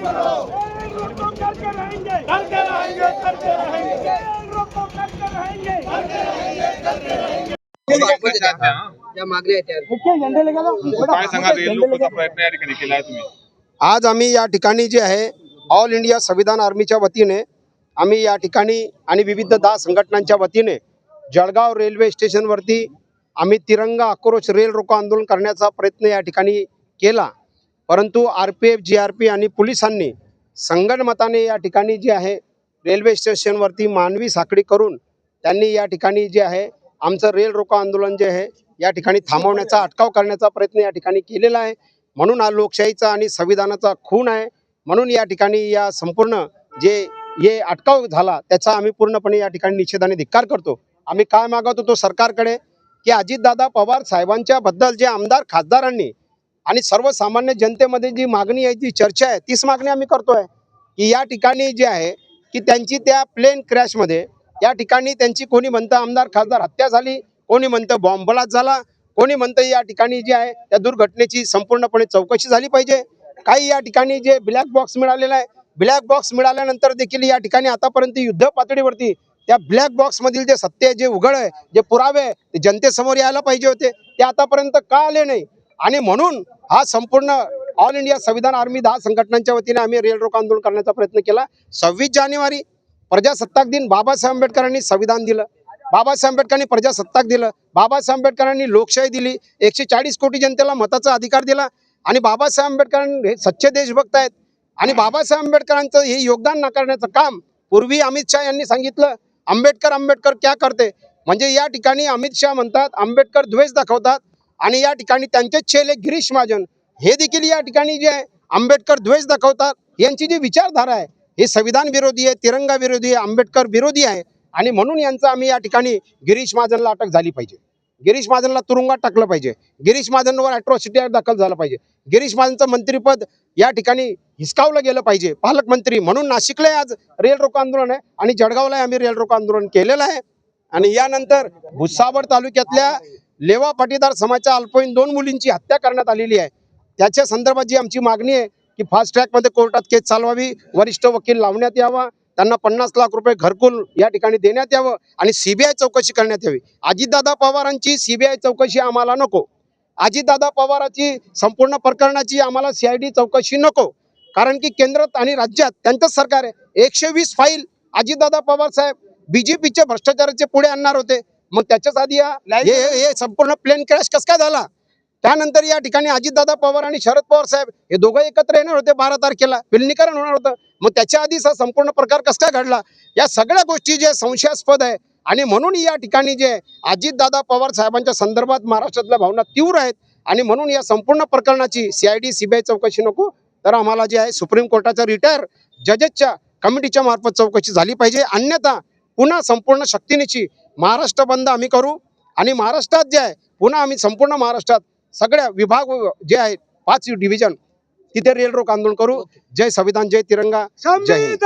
रोको करके रहेंगे, करते रहेंगे, करते रहेंगे, रोको करते रहेंगे, करते रहेंगे, करते रहेंगे। ज्या मागण्या आहेत त्या काय सांगा रेल रोकोचा प्रयत्न या ठिकाणी केला आहे तुम्ही? आज आम्ही या ठिकाणी जे आहे ऑल इंडिया संविधान आर्मीच्या वतीने आम्ही या ठिकाणी आणि विविध 10 संघटनांच्या वतीने जळगाव रेल्वे स्टेशनवरती आम्ही तिरंगा आक्रोश रेल रोको आंदोलन करण्याचा प्रयत्न या ठिकाणी केला. परंतु RPF, GRP आणि पोलिसांनी संगनमताने या ठिकाणी जे आहे रेल्वे स्टेशनवरती मानवी साखळी करून त्यांनी या ठिकाणी जे आहे आमचं रेल रोको आंदोलन जे आहे या ठिकाणी थांबवण्याचा अटकाव करण्याचा प्रयत्न या ठिकाणी केलेला आहे. म्हणून हा लोकशाहीचा आणि संविधानाचा खून आहे. म्हणून या ठिकाणी या संपूर्ण जे अटकाव झाला त्याचा आम्ही पूर्णपणे या ठिकाणी निषेधाने धिक्कार करतो. आम्ही काय मागवत होतो सरकारकडे की अजितदादा पवार साहेबांच्या बद्दल जे आमदार खासदारांनी आणि सर्वसामान्य जनतेमध्ये जी मागणी आहे, जी चर्चा आहे, तीच मागणी आम्ही करतोय की या ठिकाणी जे आहे की त्यांची त्या प्लेन क्रॅशमध्ये या ठिकाणी त्यांची कोणी म्हणतं आमदार खासदार हत्या झाली, कोणी म्हणतं बॉम्ब ब्लास्ट झाला, कोणी म्हणतं या ठिकाणी जे आहे त्या दुर्घटनेची संपूर्णपणे चौकशी झाली पाहिजे. काही या ठिकाणी जे ब्लॅक बॉक्स मिळालेला आहे, ब्लॅक बॉक्स मिळाल्यानंतर देखील या ठिकाणी आतापर्यंत युद्ध पातळीवरती त्या ब्लॅक बॉक्स मधील जे सत्य, जे उघड आहे, जे पुरावे आहे ते जनतेसमोर यायला पाहिजे होते, ते आतापर्यंत का आले नाही. आणि म्हणून हा संपूर्ण ऑल इंडिया संविधान आर्मी 10 संघटनांच्या वतीने आम्ही रेल रोको आंदोलन करण्याचा प्रयत्न केला. 26 जानेवारी प्रजासत्ताक दिन बाबासाहेब आंबेडकरांनी संविधान दिलं, बाबासाहेब आंबेडकरांनी प्रजासत्ताक दिलं, बाबासाहेब आंबेडकरांनी लोकशाही दिली, 140 कोटी जनतेला मताचा अधिकार दिला. आणि बाबासाहेब आंबेडकर हे सच्चे देशभक्त आहेत. आणि बाबासाहेब आंबेडकरांचं हे योगदान नाकारण्याचं काम पूर्वी अमित शाह यांनी सांगितलं, आंबेडकर आंबेडकर क्या करते, म्हणजे या ठिकाणी अमित शाह म्हणतात आंबेडकर द्वेष दाखवतात. आणि या ठिकाणी त्यांचे चेले गिरीश महाजन हे देखील या ठिकाणी जे आहे आंबेडकर द्वेष दाखवतात. यांची जी विचारधारा आहे हे संविधान विरोधी आहे, तिरंगा विरोधी आहे, आंबेडकर विरोधी आहे. आणि म्हणून यांचं आम्ही या ठिकाणी गिरीश महाजनला अटक झाली पाहिजे, गिरीश महाजनला तुरुंगात टाकलं पाहिजे, गिरीश महाजनवर अॅट्रॉसिटी ॲक्ट दाखल झालं पाहिजे, गिरीश महाजनचं मंत्रिपद या ठिकाणी हिसकावलं गेलं पाहिजे, पालकमंत्री म्हणून. नाशिकला आज रेल रोको आंदोलन आहे आणि जळगावला आम्ही रेल रोको आंदोलन केलेलं आहे. आणि यानंतर भुसावळ तालुक्यातल्या लेवा पाटीदार समाजाच्या अल्पवयीन 2 मुलींची हत्या करण्यात आलेली आहे. त्याच्या संदर्भात जी आमची मागणी आहे की फास्ट ट्रॅकमध्ये कोर्टात केस चालवावी, वरिष्ठ वकील लावण्यात यावा, त्यांना 50 लाख रुपये घरकुल या ठिकाणी देण्यात यावं आणि CBI चौकशी करण्यात यावी. अजितदादा पवारांची CBI चौकशी आम्हाला नको, अजितदादा पवारांची संपूर्ण प्रकरणाची आम्हाला CID चौकशी नको. कारण की केंद्रात आणि राज्यात त्यांचंच सरकार आहे. 120 फाईल अजितदादा पवार साहेब BJPचे भ्रष्टाचाराचे पुढे आणणार होते. मग त्याच्याच आधी हे संपूर्ण प्लेन क्रॅश कसं काय झाला. त्यानंतर या ठिकाणी अजितदादा पवार आणि शरद पवार साहेब हे दोघं एकत्र येणार होते, 12 तारखेला विलिनीकरण होणार होतं. मग त्याच्या आधीच हा संपूर्ण प्रकार कसा काय घडला. या सगळ्या गोष्टी जे संशयास्पद आहे. आणि म्हणून या ठिकाणी जे अजितदादा पवार साहेबांच्या संदर्भात महाराष्ट्रातल्या भावना तीव्र आहेत. आणि म्हणून या संपूर्ण प्रकरणाची CID CBI चौकशी नको, तर आम्हाला जे आहे सुप्रीम कोर्टाच्या रिटायर जजेसच्या कमिटीच्या मार्फत चौकशी झाली पाहिजे. अन्यथा पुन्हा संपूर्ण शक्तीनिशी महाराष्ट्र बंद आम्ही करू. आणि महाराष्ट्रात जे आहे पुन्हा आम्ही संपूर्ण महाराष्ट्रात सगळ्या विभाग जे आहेत 5 डिव्हिजन तिथे रेल रोको आंदोलन करू. जय संविधान, जय तिरंगा, जय हिंद.